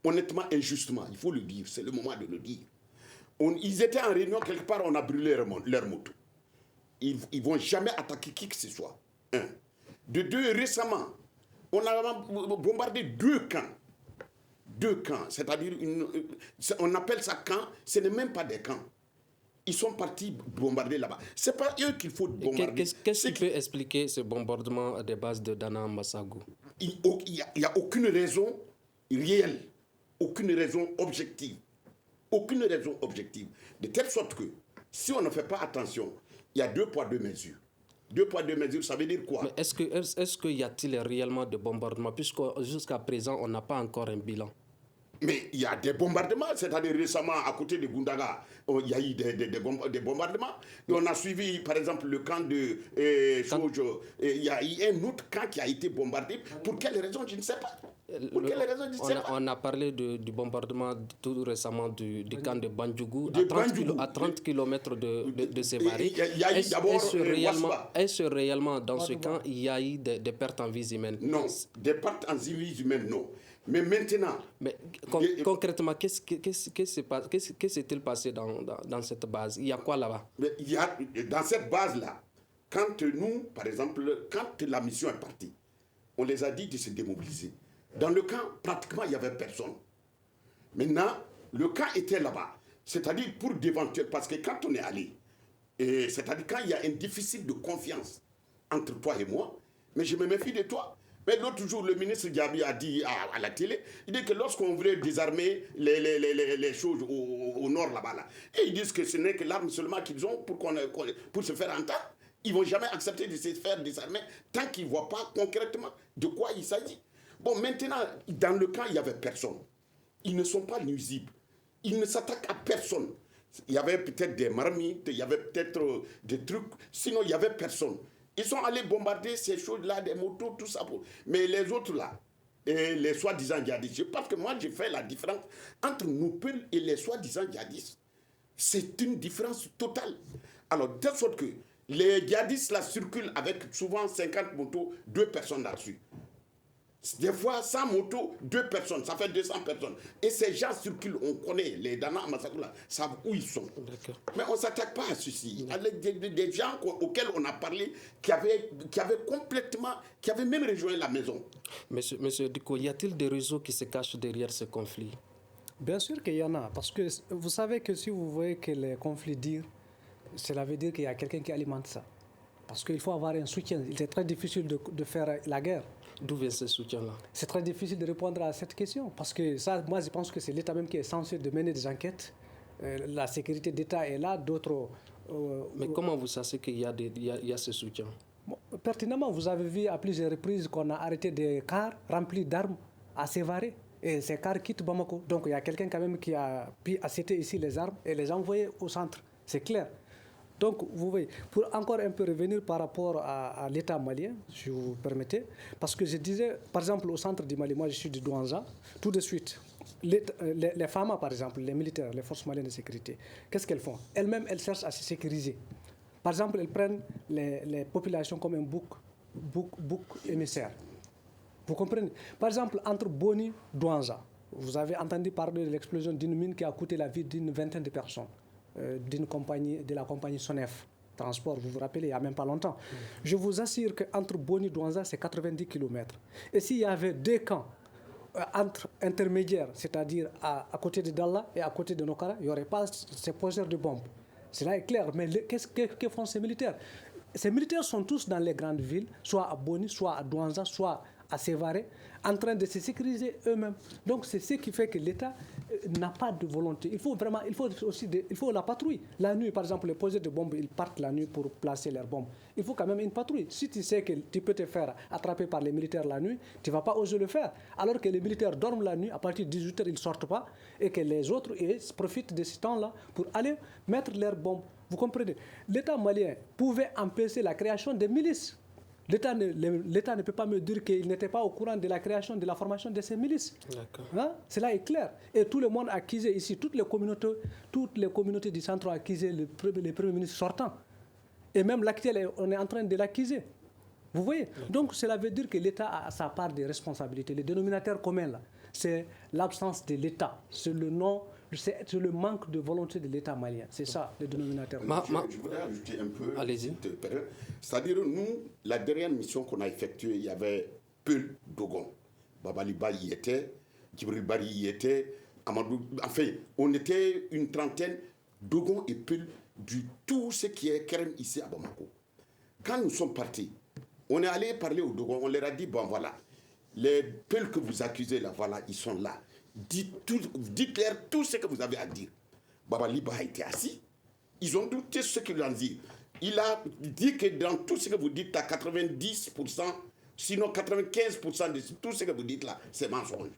honnêtement injustement, il faut le dire, c'est le moment de le dire. Ils étaient en réunion quelque part, on a brûlé leur moto. Ils ne vont jamais attaquer qui que ce soit. Un. De deux, récemment, on a bombardé deux camps. Deux camps, c'est-à-dire, on appelle ça camp, ce n'est même pas des camps. Ils sont partis bombarder là-bas. Ce n'est pas eux qu'il faut bombarder. Qu'est-ce qui peut expliquer ce bombardement des bases de Dana Amassagou? Il n'y a aucune raison réelle, aucune raison objective. Aucune raison objective. De telle sorte que, si on ne fait pas attention, il y a 2 poids, 2 mesures. 2 poids, 2 mesures, ça veut dire quoi? Mais est-ce qu'il y a-t-il réellement de bombardements, puisque jusqu'à présent, on n'a pas encore un bilan? Mais il y a des bombardements, c'est-à-dire récemment, à côté de Goundaga, il y a eu des bombardements. Et on a suivi, par exemple, le camp de Sojo. Il y a eu un autre camp qui a été bombardé. Pour quelle raison, je ne sais pas. On a parlé du bombardement tout récemment du camp de Bandjougou, à 30 km de Sévaré. Est-ce réellement dans ce camp, il y a eu des pertes en vies humaines? Non, des pertes en vies humaines, non. Mais maintenant... Mais concrètement, qu'est-ce s'est-il passé dans cette base? Il y a quoi là-bas? Dans cette base-là, quand nous, par exemple, quand la mission est partie, on les a dit de se démobiliser. Dans le camp, pratiquement, il n'y avait personne. Maintenant, le camp était là-bas. C'est-à-dire pour d'éventuels... Parce que quand on est allé, c'est-à-dire quand il y a un déficit de confiance entre toi et moi, mais je me méfie de toi. Mais l'autre jour, le ministre Diaby a dit à la télé, il dit que lorsqu'on voulait désarmer les choses au nord là-bas, là, et ils disent que ce n'est que l'arme seulement qu'ils ont pour se faire entendre, ils ne vont jamais accepter de se faire désarmer tant qu'ils ne voient pas concrètement de quoi il s'agit. Bon, maintenant, dans le camp, il n'y avait personne. Ils ne sont pas nuisibles. Ils ne s'attaquent à personne. Il y avait peut-être des marmites, il y avait peut-être des trucs, sinon il n'y avait personne. Ils sont allés bombarder ces choses-là, des motos, tout ça. Mais les autres là, et les soi-disant djihadistes, parce que moi j'ai fait la différence entre Noupel et les soi-disant djihadistes. C'est une différence totale. Alors, de telle sorte que les djihadistes là circulent avec souvent 50 motos, 2 personnes là-dessus. Des fois, 100 motos, 2 personnes, ça fait 200 personnes. Et ces gens circulent, on connaît, les Dana Amassagou là, savent où ils sont. Mais on ne s'attaque pas à ceci. Des gens auxquels on a parlé, qui avaient même rejoint la maison. Monsieur Diko, y a-t-il des réseaux qui se cachent derrière ce conflit? Bien sûr qu'il y en a, parce que vous savez que si vous voyez que les conflits durent, cela veut dire qu'il y a quelqu'un qui alimente ça. Parce qu'il faut avoir un soutien. Il est très difficile de faire la guerre. D'où vient ce soutien-là? C'est très difficile de répondre à cette question. Parce que ça, moi, je pense que c'est l'État même qui est censé de mener des enquêtes. La sécurité d'État est là, d'autres... Mais comment vous savez qu'il y a ce soutien? Bon, pertinemment, vous avez vu à plusieurs reprises qu'on a arrêté des cars remplis d'armes à Sévaré. Et ces cars quittent Bamako. Donc il y a quelqu'un quand même qui a pu accepter ici les armes et les envoyer au centre. C'est clair. Donc, vous voyez, pour encore un peu revenir par rapport à l'État malien, si vous permettez, parce que je disais, par exemple, au centre du Mali, moi je suis de Douanza, tout de suite, les FAMA, par exemple, les militaires, les forces maliennes de sécurité, qu'est-ce qu'elles font? Elles-mêmes, elles cherchent à se sécuriser. Par exemple, elles prennent les populations comme un bouc bouc émissaire. Vous comprenez? Par exemple, entre Boni et Douanza, vous avez entendu parler de l'explosion d'une mine qui a coûté la vie d'une vingtaine de personnes, de la compagnie Sonef Transport, vous vous rappelez, il n'y a même pas longtemps. Je vous assure qu'entre Boni et Douanza, c'est 90 km. Et s'il y avait deux camps intermédiaires, c'est-à-dire à côté de Dalla et à côté de Nokara, il n'y aurait pas ces poseurs de bombes. Cela est clair, mais qu'est-ce que font ces militaires? Ces militaires sont tous dans les grandes villes, soit à Boni, soit à Douanza, soit à Sévaré, en train de se sécuriser eux-mêmes. Donc c'est ce qui fait que l'État n'a pas de volonté. Il faut la patrouille. La nuit, par exemple, les poseurs de bombes, ils partent la nuit pour placer leurs bombes. Il faut quand même une patrouille. Si tu sais que tu peux te faire attraper par les militaires la nuit, tu ne vas pas oser le faire. Alors que les militaires dorment la nuit, à partir de 18h, ils ne sortent pas, et que les autres profitent de ce temps-là pour aller mettre leurs bombes. Vous comprenez? L'État malien pouvait empêcher la création des milices. L'État ne peut pas me dire qu'il n'était pas au courant de la création, de la formation de ces milices. Hein? Cela est clair. Et tout le monde a accusé ici, toutes les communautés du centre ont accusé le Premier ministre sortant. Et même l'actuel, on est en train de l'accuser. Vous voyez? Donc cela veut dire que l'État a sa part de responsabilité. Le dénominateur commun, là, c'est l'absence de l'État. C'est le manque de volonté de l'État malien. C'est ça, le dénominateur. Je voudrais ajouter un peu. Allez-y. C'est-à-dire, nous, la dernière mission qu'on a effectuée, il y avait Peul Dogon. Babaliba y était, Djibril Bari y était, Amadou. Enfin, on était une trentaine, Dogon et Peul, du tout ce qui est Kerem ici à Bamako. Quand nous sommes partis, on est allé parler aux Dogon, on leur a dit, bon voilà, les Peul que vous accusez là, voilà, ils sont là. Dites-leur tout ce que vous avez à dire. Baba Liba a été assis. Ils ont douté ce qu'il a dit. Il a dit que dans tout ce que vous dites, à 90%, sinon 95% de tout ce que vous dites là, c'est mensonge.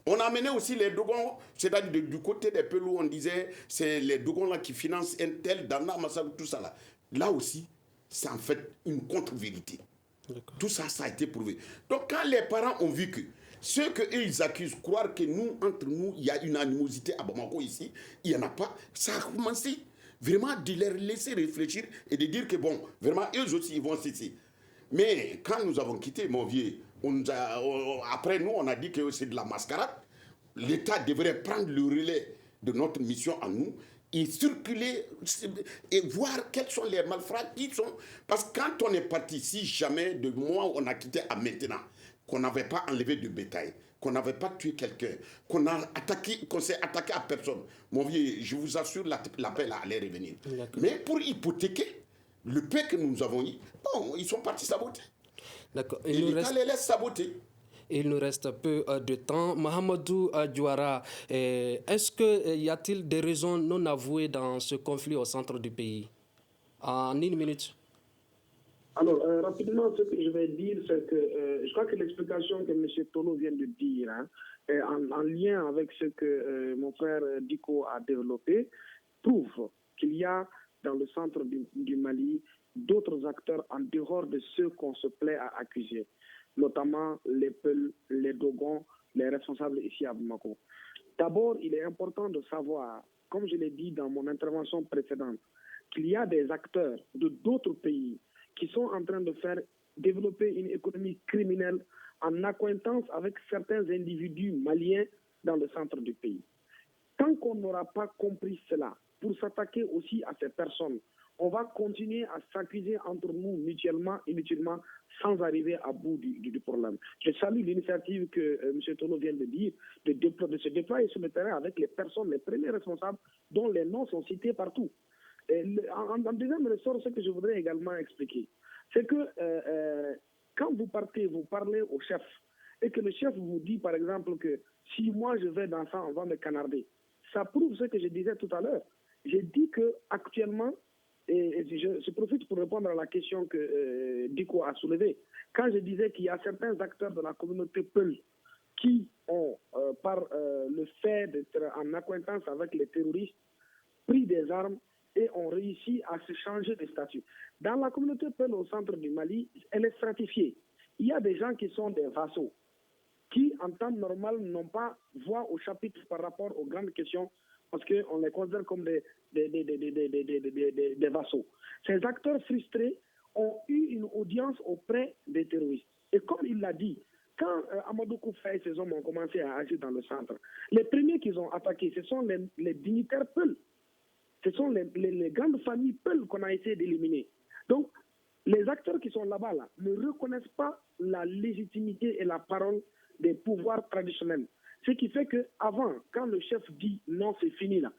On a amené aussi les Dogons, c'est-à-dire du côté des peuples où on disait, c'est les Dogons là qui financent un tel, Dana, Massa, tout ça là. Là aussi, c'est en fait une contre-vérité. Tout ça, ça a été prouvé. Donc quand les parents ont vu que ceux qu'ils accusent, croire que nous, entre nous, il y a une animosité à Bamako ici, il n'y en a pas, ça a commencé vraiment de les laisser réfléchir et de dire que bon, vraiment, eux aussi, ils vont cesser. Mais quand nous avons quitté, mon vieux, après nous, on a dit que c'est de la mascarade. L'État devrait prendre le relais de notre mission à nous et circuler et voir quels sont les malfrats qui sont. Parce que quand on est parti, si jamais de moi on a quitté à maintenant, qu'on n'avait pas enlevé de bétail, qu'on n'avait pas tué quelqu'un, qu'on s'est attaqué à personne, mon vieux, je vous assure, la paix là allait revenir. Mais pour hypothéquer le paix que nous avons eu, bon, ils sont partis saboter. D'accord. Et l'État les laisse saboter. Il nous reste peu de temps. Mahamadou Diouara, est-ce qu'il y a-t-il des raisons non avouées dans ce conflit au centre du pays? En une minute. Alors, rapidement, ce que je vais dire, c'est que je crois que l'explication que M. Tolo vient de dire, est en lien avec ce que mon frère Diko a développé, prouve qu'il y a dans le centre du Mali d'autres acteurs en dehors de ceux qu'on se plaît à accuser, notamment les Peuls, les Dogons, les responsables ici à Bamako. D'abord, il est important de savoir, comme je l'ai dit dans mon intervention précédente, qu'il y a des acteurs de d'autres pays qui sont en train de faire développer une économie criminelle en accointance avec certains individus maliens dans le centre du pays. Tant qu'on n'aura pas compris cela, pour s'attaquer aussi à ces personnes, on va continuer à s'accuser entre nous mutuellement, inutilement, sans arriver à bout du problème. Je salue l'initiative que M. Tono vient de dire, de se déployer sur le terrain avec les personnes, les premiers responsables, dont les noms sont cités partout. En deuxième ressort, ce que je voudrais également expliquer, c'est que quand vous partez, vous parlez au chef, et que le chef vous dit, par exemple, que si moi je vais dans ça, on va me canarder. Ça prouve ce que je disais tout à l'heure. J'ai dit qu'actuellement, et je profite pour répondre à la question que Diko a soulevée, quand je disais qu'il y a certains acteurs de la communauté Peul qui ont, par le fait d'être en acquaintance avec les terroristes, pris des armes et ont réussi à se changer de statut. Dans la communauté Peul au centre du Mali, elle est stratifiée. Il y a des gens qui sont des vassaux, qui en temps normal n'ont pas voix au chapitre par rapport aux grandes questions, parce qu'on les considère comme des vassaux. Ces acteurs frustrés ont eu une audience auprès des terroristes. Et comme il l'a dit, quand Amadou Koufa et ses hommes ont commencé à agir dans le centre, les premiers qu'ils ont attaqués, ce sont les dignitaires Peul. Ce sont les grandes familles Peul qu'on a essayé d'éliminer. Donc, les acteurs qui sont là-bas ne reconnaissent pas la légitimité et la parole des pouvoirs traditionnels. Ce qui fait qu'avant, quand le chef dit non, c'est fini là,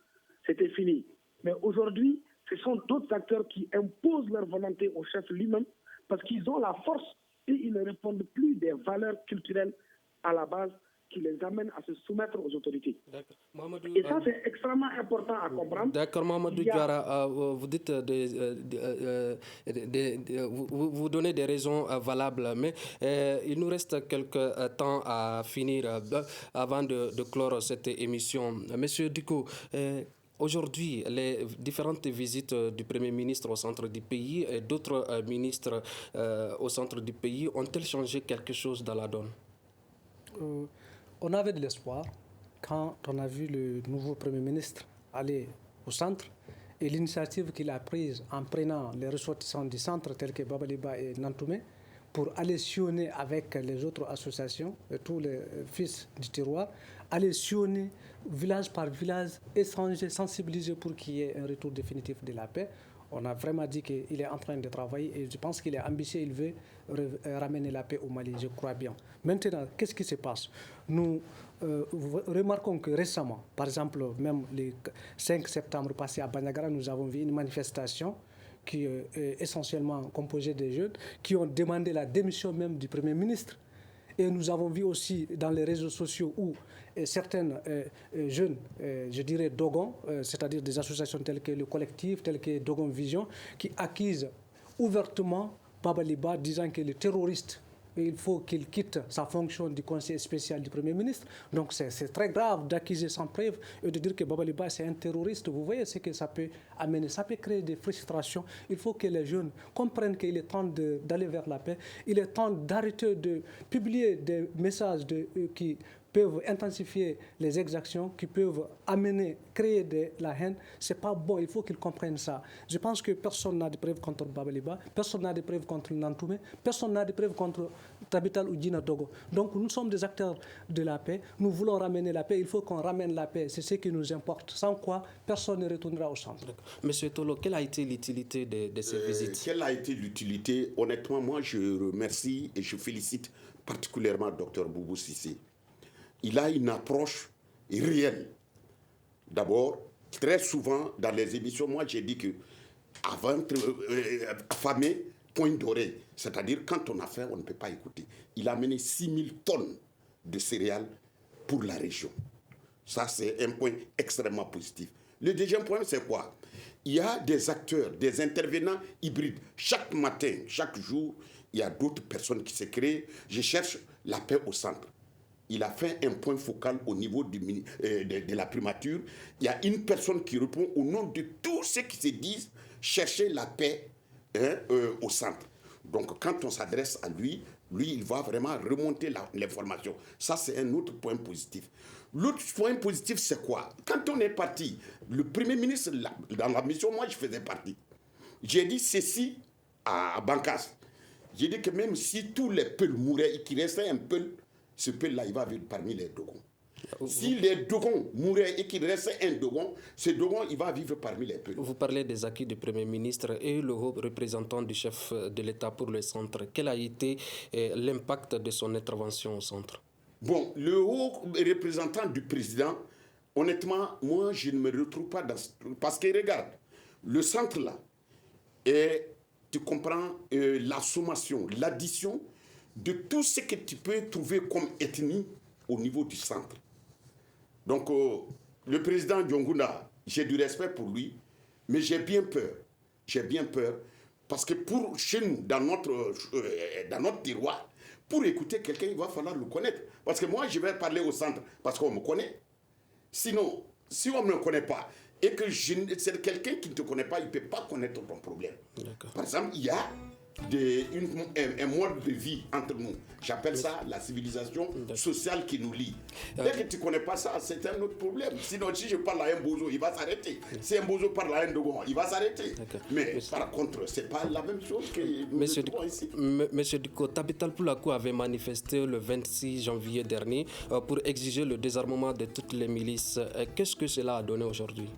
c'était fini. Mais aujourd'hui, ce sont d'autres acteurs qui imposent leur volonté au chef lui-même parce qu'ils ont la force et ils ne répondent plus des valeurs culturelles à la base qui les amènent à se soumettre aux autorités. Et ça, c'est extrêmement important à comprendre. D'accord, Mamadou Diara, vous dites vous donnez des raisons valables, mais il nous reste quelques temps à finir avant de clore cette émission. Monsieur Diko, aujourd'hui, les différentes visites du Premier ministre au centre du pays et d'autres ministres au centre du pays ont-elles changé quelque chose dans la donne? On avait de l'espoir quand on a vu le nouveau Premier ministre aller au centre et l'initiative qu'il a prise en prenant les ressortissants du centre tels que Babaliba et Nantoumé pour aller sillonner avec les autres associations, tous les fils du terroir, aller sillonner village par village, échanger, sensibiliser pour qu'il y ait un retour définitif de la paix. On a vraiment dit qu'il est en train de travailler et je pense qu'il est ambitieux, il veut ramener la paix au Mali, je crois bien. Maintenant, qu'est-ce qui se passe? Nous remarquons que récemment, par exemple, même le 5 septembre passé à Banagara, nous avons vu une manifestation qui est essentiellement composée de jeunes qui ont demandé la démission même du Premier ministre. Et nous avons vu aussi dans les réseaux sociaux où certains jeunes, je dirais Dogon, c'est-à-dire des associations telles que le collectif, telles que Dogon Vision, qui accusent ouvertement Babaliba disant qu'il est terroriste. Et il faut qu'il quitte sa fonction du conseiller spécial du Premier ministre. Donc c'est très grave d'accuser sans preuve et de dire que Babaliba c'est un terroriste. Vous voyez ce que ça peut amener. Ça peut créer des frustrations. Il faut que les jeunes comprennent qu'il est temps d'aller vers la paix. Il est temps d'arrêter de publier des messages qui peuvent intensifier les exactions, qui peuvent créer de la haine. C'est pas bon, il faut qu'ils comprennent ça. Je pense que personne n'a de preuves contre Babaliba, personne n'a de preuves contre Nantoumé, personne n'a de preuves contre Tabital ou Djina Dogo. Donc nous sommes des acteurs de la paix, nous voulons ramener la paix, il faut qu'on ramène la paix, c'est ce qui nous importe. Sans quoi, personne ne retournera au centre. Monsieur Tolo, quelle a été l'utilité de ces visites? Quelle a été l'utilité? Honnêtement, moi je remercie et je félicite particulièrement Dr Boubou Cissé. Il a une approche réelle. D'abord, très souvent, dans les émissions, moi j'ai dit que avant affamé, point doré. C'est-à-dire, quand on a faim, on ne peut pas écouter. Il a amené 6000 tonnes de céréales pour la région. Ça, c'est un point extrêmement positif. Le deuxième point, c'est quoi? Il y a des acteurs, des intervenants hybrides. Chaque matin, chaque jour, il y a d'autres personnes qui se créent. Je cherche la paix au centre. Il a fait un point focal au niveau de la primature. Il y a une personne qui répond au nom de tous ceux qui se disent chercher la paix au centre. Donc, quand on s'adresse à lui, il va vraiment remonter l'information. Ça, c'est un autre point positif. L'autre point positif, c'est quoi? Quand on est parti, le Premier ministre, dans la mission, moi, je faisais partie. J'ai dit ceci à Bankas. J'ai dit que même si tous les Peuls mouraient et qu'il restait un Peul, ce Peul-là, il va vivre parmi les Dogons. Si les Dogons mouraient et qu'il restait un Dogon, ce Dogon, il va vivre parmi les Peuls. Vous parlez des acquis du Premier ministre et le haut représentant du chef de l'État pour le centre. Quel a été l'impact de son intervention au centre? Bon, le haut représentant du président, honnêtement, moi, je ne me retrouve pas dans... Parce que regarde, le centre-là, et tu comprends la sommation, l'addition de tout ce que tu peux trouver comme ethnie au niveau du centre. Donc, le président Diongouna, j'ai du respect pour lui, mais j'ai bien peur. J'ai bien peur parce que pour chez nous, dans notre terroir, pour écouter quelqu'un, il va falloir le connaître. Parce que moi, je vais parler au centre parce qu'on me connaît. Sinon, si on ne me connaît pas et que c'est quelqu'un qui ne te connaît pas, il ne peut pas connaître ton problème. Par exemple, il y a un mode de vie entre nous. J'appelle ça la civilisation sociale qui nous lie. Dès que tu ne connais pas ça, c'est un autre problème. Sinon, si je parle à un bozo, il va s'arrêter. Si un bozo parle à un dogon, il va s'arrêter. Mais par contre, ce n'est pas la même chose que nous trouvons ici. Monsieur Diko, Tabital Poulakou avait manifesté le 26 janvier dernier pour exiger le désarmement de toutes les milices. Qu'est-ce que cela a donné aujourd'hui?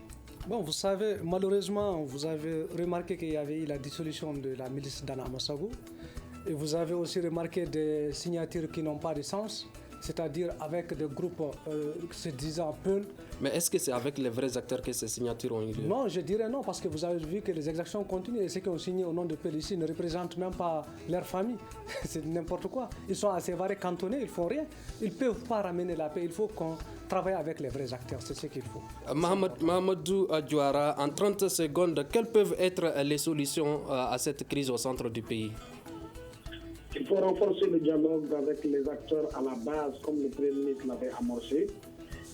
Bon, vous savez, malheureusement, vous avez remarqué qu'il y avait eu la dissolution de la milice d'Anna Amasago. Et vous avez aussi remarqué des signatures qui n'ont pas de sens, c'est-à-dire avec des groupes se disant Peul. Mais est-ce que c'est avec les vrais acteurs que ces signatures ont eu lieu? Non, je dirais non, parce que vous avez vu que les exactions continuent et ceux qui ont signé au nom de Peul ici ne représentent même pas leur famille. C'est n'importe quoi. Ils sont assez variés, cantonnés, ils font rien. Ils ne peuvent pas ramener la paix. Il faut qu'on travaille avec les vrais acteurs, c'est ce qu'il faut. Mahamadou Diawara, en 30 secondes, quelles peuvent être les solutions à cette crise au centre du pays? Il faut renforcer le dialogue avec les acteurs à la base, comme le Premier ministre l'avait amorcé.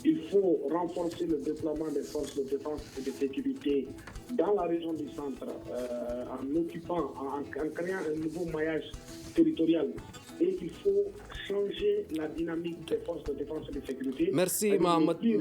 Il faut renforcer le déploiement des forces de défense et de sécurité dans la région du centre, en créant un nouveau maillage territorial. Et il faut changer la dynamique des forces de défense et de sécurité. Merci Mahamadou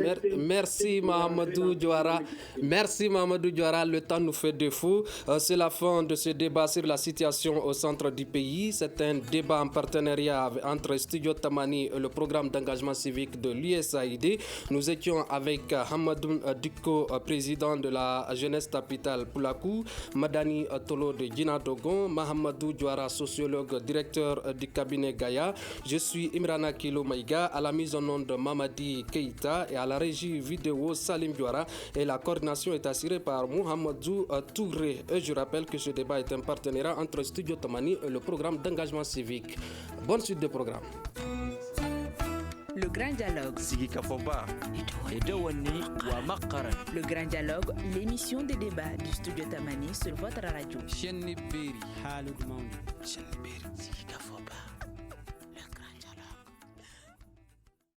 Diawara. Merci Mahamadou Diawara. Le temps nous fait défaut. C'est la fin de ce débat sur la situation au centre du pays. C'est un débat en partenariat entre Studio Tamani et le programme d'engagement civique de l'USAID. Nous étions avec Hamadou Diko, président de la jeunesse Tabital Poulakou, Madani Tolo de Djina Dogon, Mahamadou Diawara, sociologue, directeur du cabinet Gaïa. Je suis Imrana Kilo Maïga, à la mise en onde de Mamadi Keïta et à la régie vidéo Salim Diawara. Et la coordination est assurée par Mohamedou Touré. Et je rappelle que ce débat est un partenariat entre Studio Tamani et le programme d'engagement civique. Bonne suite de programme. Le Grand Dialogue. Le Grand Dialogue, l'émission des débats du Studio Tamani sur votre radio.